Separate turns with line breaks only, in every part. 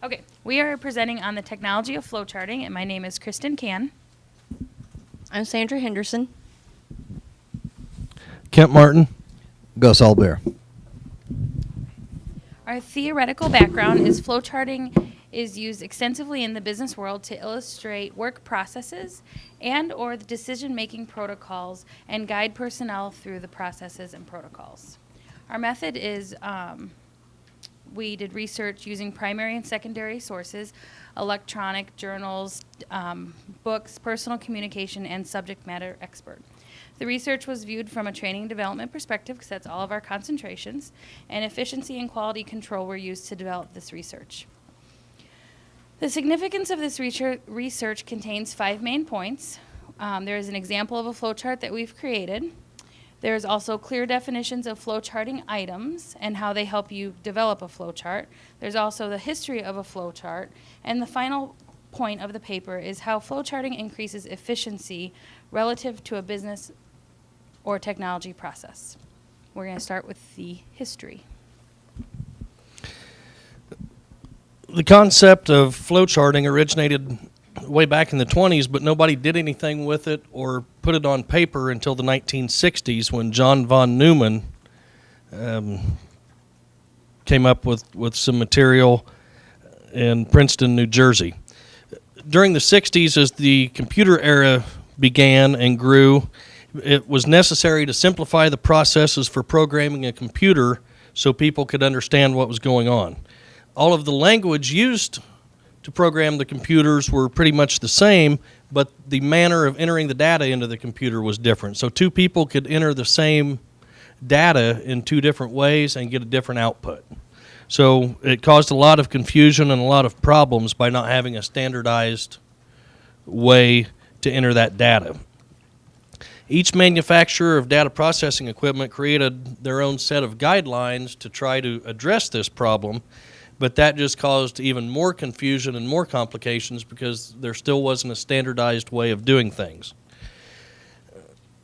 Okay, we are presenting on the technology of flowcharting, and my name is Kristen Can.
I'm Sandra Henderson.
Kent Martin.
Gus Albert.
Our theoretical background is flowcharting is used extensively in the business world to illustrate work processes and or the decision-making protocols and guide personnel through the processes and protocols. Our method is we did research using primary and secondary sources, electronic journals, books, personal communication, and subject matter expert. The research was viewed from a training and development perspective, because that's all of our concentrations, and efficiency and quality control were used to develop this research. The significance of this research contains 5 main points. There is an example of a flowchart that we've created. There's also clear definitions of flowcharting items and how they help you develop a flowchart. There's also the history of a flowchart. And the final point of the paper is how flowcharting increases efficiency relative to a business or technology process. We're going to start with the history.
The concept of flowcharting originated way back in the 20s, but nobody did anything with it or put it on paper until the 1960s when John von Neumann came up with some material in Princeton, New Jersey. During the 60s, as the computer era began and grew, it was necessary to simplify the processes for programming a computer so people could understand what was going on. All of the language used to program the computers were pretty much the same, but the manner of entering the data into the computer was different. So 2 people could enter the same data in 2 different ways and get a different output. So it caused a lot of confusion and a lot of problems by not having a standardized way to enter that data. Each manufacturer of data processing equipment created their own set of guidelines to try to address this problem, but that just caused even more confusion and more complications because there still wasn't a standardized way of doing things.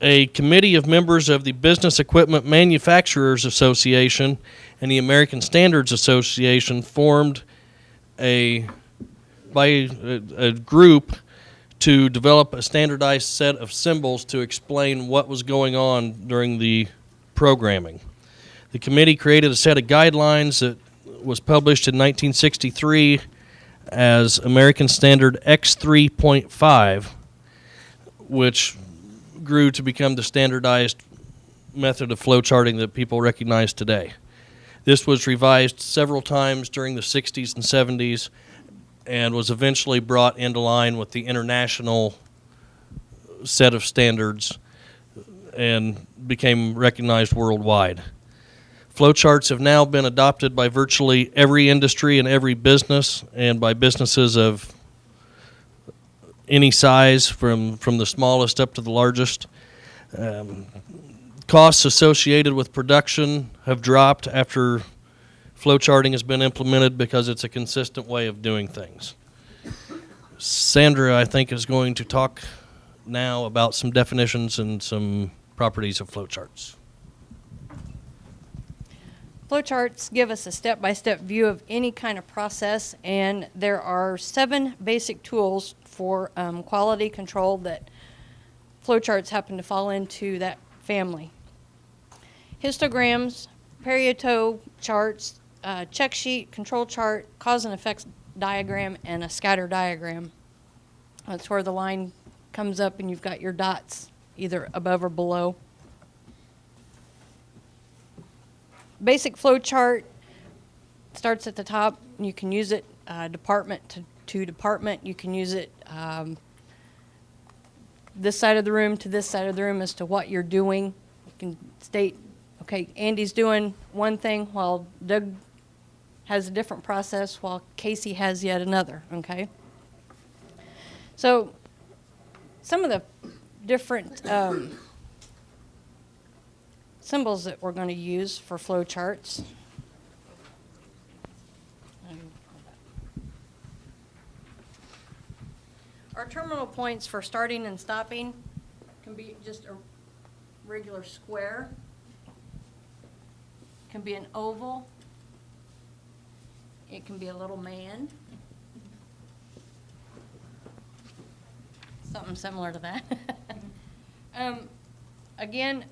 A committee of members of the Business Equipment Manufacturers Association and the American Standards Association formed a group to develop a standardized set of symbols to explain what was going on during the programming. The committee created a set of guidelines that was published in 1963 as American Standard X3.5, which grew to become the standardized method of flowcharting that people recognize today. This was revised several times during the 60s and 70s and was eventually brought into line with the international set of standards and became recognized worldwide. Flowcharts have now been adopted by virtually every industry and every business, and by businesses of any size, from the smallest up to the largest. Costs associated with production have dropped after flowcharting has been implemented because it's a consistent way of doing things. Sandra, I think, is going to talk now about some definitions and some properties of flowcharts.
Flowcharts give us a step-by-step view of any kind of process, and there are 7 basic tools for quality control that flowcharts happen to fall into that family. Histograms, Pareto charts, check sheet, control chart, cause and effects diagram, and a scatter diagram. That's where the line comes up and you've got your dots either above or below. Basic flow chart starts at the top. You can use it department to department. You can use it this side of the room to this side of the room as to what you're doing. You can state, okay, Andy's doing one thing while Doug has a different process while Casey has yet another, okay? So some of the different symbols that we're going to use for flow charts. Our terminal points for starting and stopping can be just a regular square, can be an oval, It can be a little man. Something similar to that. Again,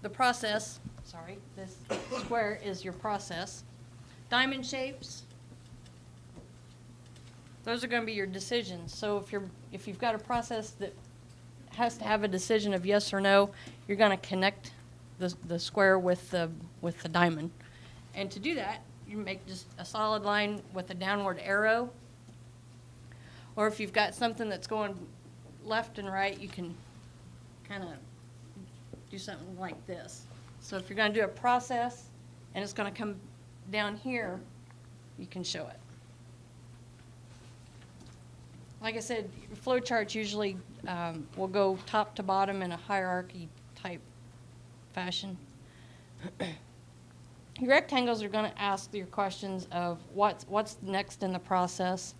the process, sorry, this square is your process. Diamond shapes, those are going to be your decisions. So if you've got a process that has to have a decision of yes or no, you're going to connect the square with the diamond. And to do that, you make just a solid line with a downward arrow. Or if you've got something that's going left and right, you can kind of do something like this. So if you're going to do a process and it's going to come down here, you can show it. Like I said, flow charts usually will go top to bottom in a hierarchy type fashion. Your rectangles are going to ask your questions of what's next in the process.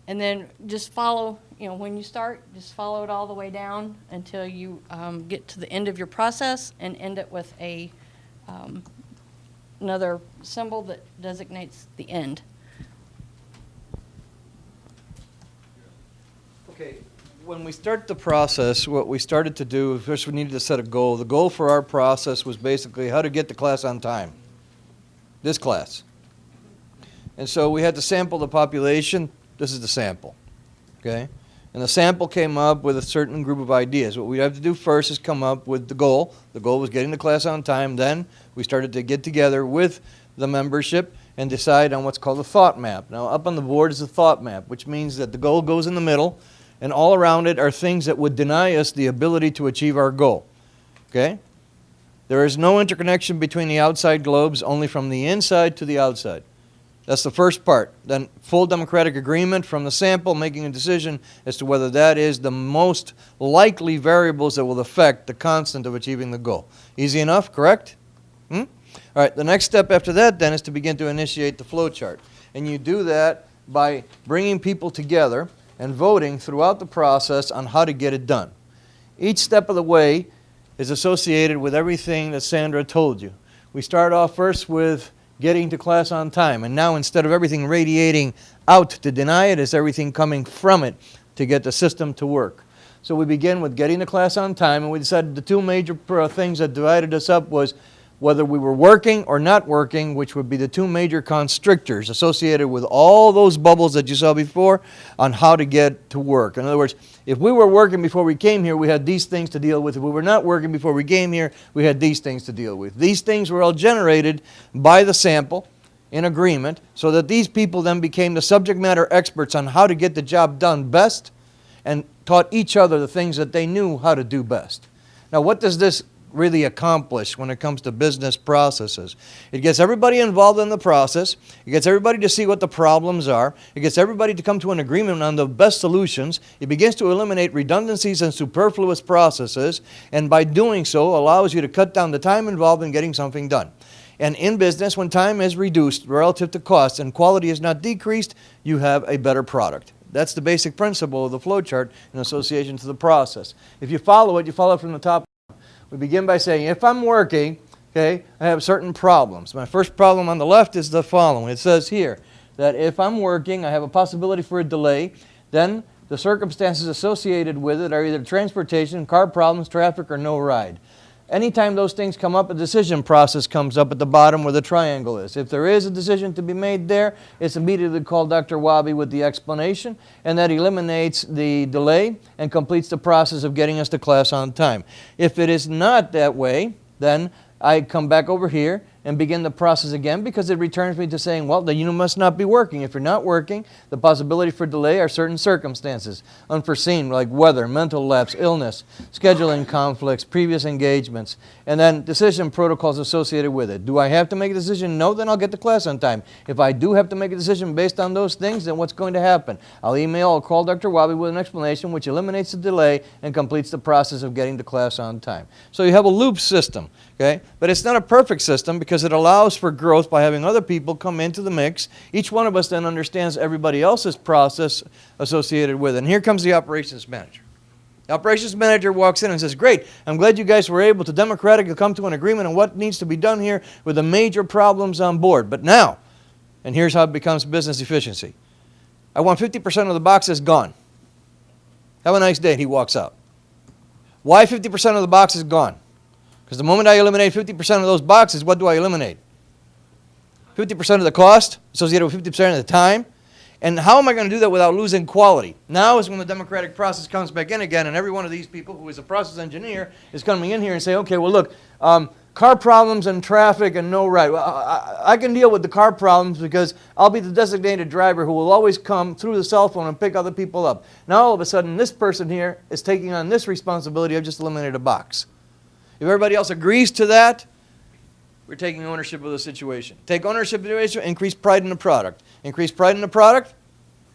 And then just follow, when you start, just follow it all the way down until you get to the end of your process and end it with another symbol that designates the end.
Okay, when we start the process, what we started to do, first we needed to set a goal. The goal for our process was basically how to get the class on time. This class. And so we had to sample the population. This is the sample, okay? And the sample came up with a certain group of ideas. What we have to do first is come up with the goal. The goal was getting the class on time. Then we started to get together with the membership and decide on what's called a thought map. Now, up on the board is a thought map, which means that the goal goes in the middle, and all around it are things that would deny us the ability to achieve our goal, okay? There is no interconnection between the outside globes, only from the inside to the outside. That's the first part. Then full democratic agreement from the sample, making a decision as to whether that is the most likely variables that will affect the constant of achieving the goal. Easy enough, correct? All right, the next step after that then is to begin to initiate the flow chart. And you do that by bringing people together and voting throughout the process on how to get it done. Each step of the way is associated with everything that Sandra told you. We start off first with getting to class on time. And now instead of everything radiating out to deny it, it's everything coming from it to get the system to work. So we begin with getting to class on time, and we decided the two major things that divided us up was whether we were working or not working, which would be the two major constrictors associated with all those bubbles that you saw before on how to get to work. In other words, if we were working before we came here, we had these things to deal with. If we were not working before we came here, we had these things to deal with. These things were all generated by the sample in agreement so that these people then became the subject matter experts on how to get the job done best and taught each other the things that they knew how to do best. Now, what does this really accomplish when it comes to business processes? It gets everybody involved in the process. It gets everybody to see what the problems are. It gets everybody to come to an agreement on the best solutions. It begins to eliminate redundancies and superfluous processes, and by doing so allows you to cut down the time involved in getting something done. And in business, when time is reduced relative to cost and quality is not decreased, you have a better product. That's the basic principle of the flow chart in association to the process. If you follow it from the top. We begin by saying, if I'm working, okay, I have certain problems. My first problem on the left is the following. It says here that if I'm working, I have a possibility for a delay. Then the circumstances associated with it are either transportation, car problems, traffic, or no ride. Anytime those things come up, a decision process comes up at the bottom where the triangle is. If there is a decision to be made there, it's immediately called Dr. Wahby with the explanation, and that eliminates the delay and completes the process of getting us to class on time. If it is not that way, then I come back over here and begin the process again because it returns me to saying, well, then you must not be working. If you're not working, the possibility for delay are certain circumstances, unforeseen, like weather, mental lapse, illness, scheduling conflicts, previous engagements, and then decision protocols associated with it. Do I have to make a decision? No, then I'll get to class on time. If I do have to make a decision based on those things, then what's going to happen? I'll email or call Dr. Wahby with an explanation which eliminates the delay and completes the process of getting to class on time. So you have a loop system, okay? But it's not a perfect system because it allows for growth by having other people come into the mix. Each one of us then understands everybody else's process associated with it. And here comes the operations manager. The operations manager walks in and says, great, I'm glad you guys were able to democratically come to an agreement on what needs to be done here with the major problems on board. But now, and here's how it becomes business efficiency. I want 50% of the boxes gone. Have a nice day, and he walks out. Why 50% of the boxes gone? Because the moment I eliminate 50% of those boxes, what do I eliminate? 50% of the cost associated with 50% of the time. And how am I going to do that without losing quality? Now is when the democratic process comes back in again, and every one of these people who is a process engineer is coming in here and say, okay, well, look, car problems and traffic and no ride. Well, I can deal with the car problems because I'll be the designated driver who will always come through the cell phone and pick other people up. Now all of a sudden, this person here is taking on this responsibility of just eliminating a box. If everybody else agrees to that, we're taking ownership of the situation. Take ownership of the situation, increase pride in the product. Increase pride in the product,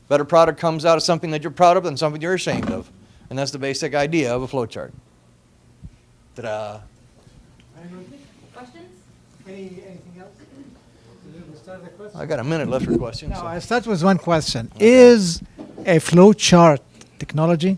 better product comes out of something that you're proud of than something you're ashamed of. And that's the basic idea of a flowchart. Ta-da.
Questions?
Anything else? We'll start the question.
I got a minute left for questions.
No,
so.
I start with one question. Is a flowchart technology?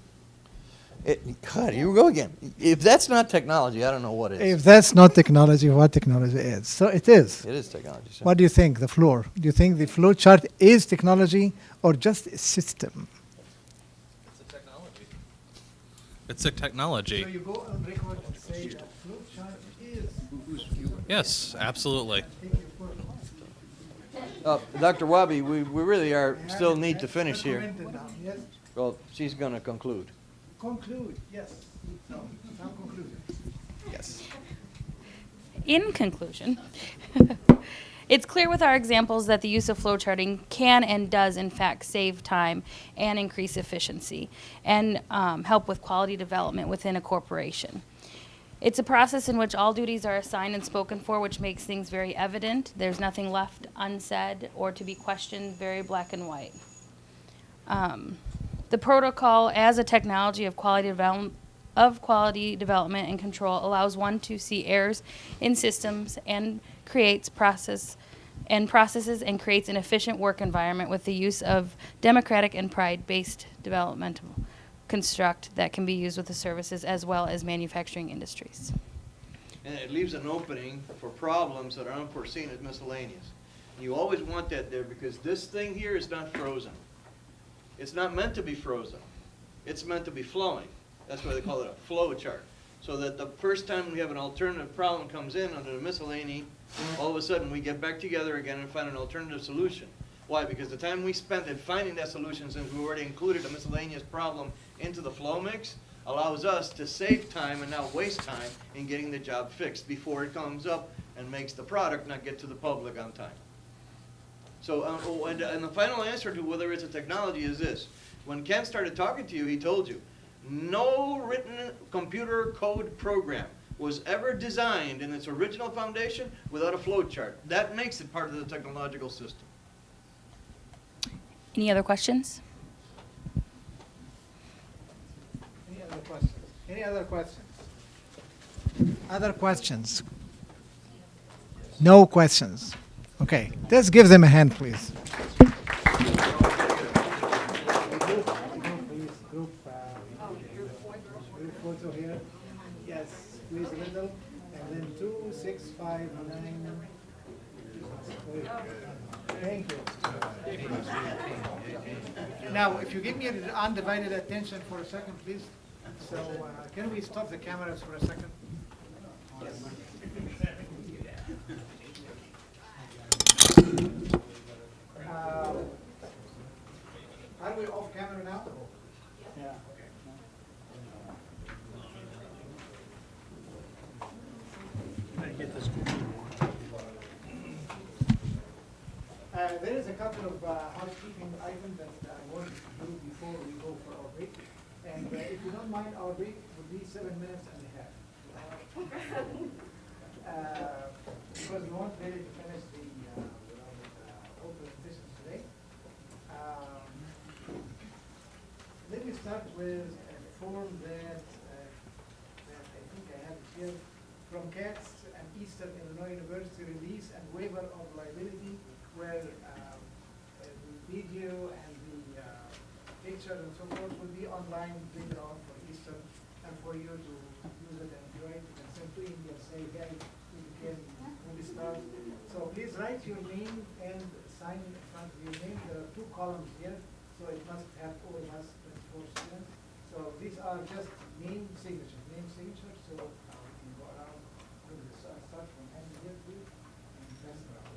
God, here we go again. If that's not technology, I don't know what is.
If that's not technology, what technology is? So it is.
It is technology. Sir.
What do you think, the floor? Do you think the flowchart is technology or just a system?
It's a technology. It's a technology.
you go on record and say that flowchart is.
Yes, absolutely.
Dr. Wahby, we really are still need to finish here.
Yes.
Well, she's going to conclude.
Conclude. Yes. No. Now conclude.
Yes.
In conclusion, it's clear with our examples that the use of flowcharting can and does in fact save time and increase efficiency and help with quality development within a corporation. It's a process in which all duties are assigned and spoken for, which makes things very evident. There's nothing left unsaid or to be questioned, very black and white. The protocol as a technology of quality development and control allows one to see errors in systems and creates processes and creates an efficient work environment with the use of democratic and pride-based developmental construct that can be used with the services as well as manufacturing industries.
And it leaves an opening for problems that are unforeseen as miscellaneous. And you always want that there because this thing here is not frozen. It's not meant to be frozen. It's meant to be flowing. That's why they call it a flow chart. So that the first time we have an alternative problem comes in under the miscellany, all of a sudden we get back together again and find an alternative solution. Why? Because the time we spent in finding that solution, since we already included a miscellaneous problem into the flow mix, allows us to save time and not waste time in getting the job fixed before it comes up and makes the product not get to the public on time. So, and the final answer to whether it's a technology is this. When Ken started talking to you, he told you, no written computer code program was ever designed in its original foundation without a flow chart. That makes it part of the technological system.
Any other questions?
Any other questions? Any other questions? Other questions? No questions. Okay, let's give them a hand, please. Group photo here. Yes, please a little. And then 2, 6, 5, 9. Thank you. Now, if you give me your undivided attention for a second, please. So, can we stop the cameras for a second? Yes. Are we off camera now? Yeah. There is a couple of housekeeping items that I wanted to do before we go for our break. And if you don't mind, our break will be 7 minutes and a half. Because we want really to finish the whole presentation today. Let me start with a form that I think I have here from Katz and Eastern Illinois University release and waiver of liability, where the video and the picture and so forth will be online later on for Eastern. and for you to use it and enjoy it. You can send to India, say, hey, you became movie stars. So please write your name and sign in front of your name. There are 2 columns here, so it must have all of us 24 students. So these are just name signature. So we can go around with this. Start from hand here, please, and pass it around.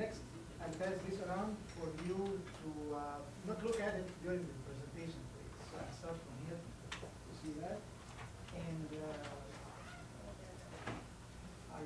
Next, I'll pass this around for you to not look at it during the presentation, please. So I'll start from here to see that. And I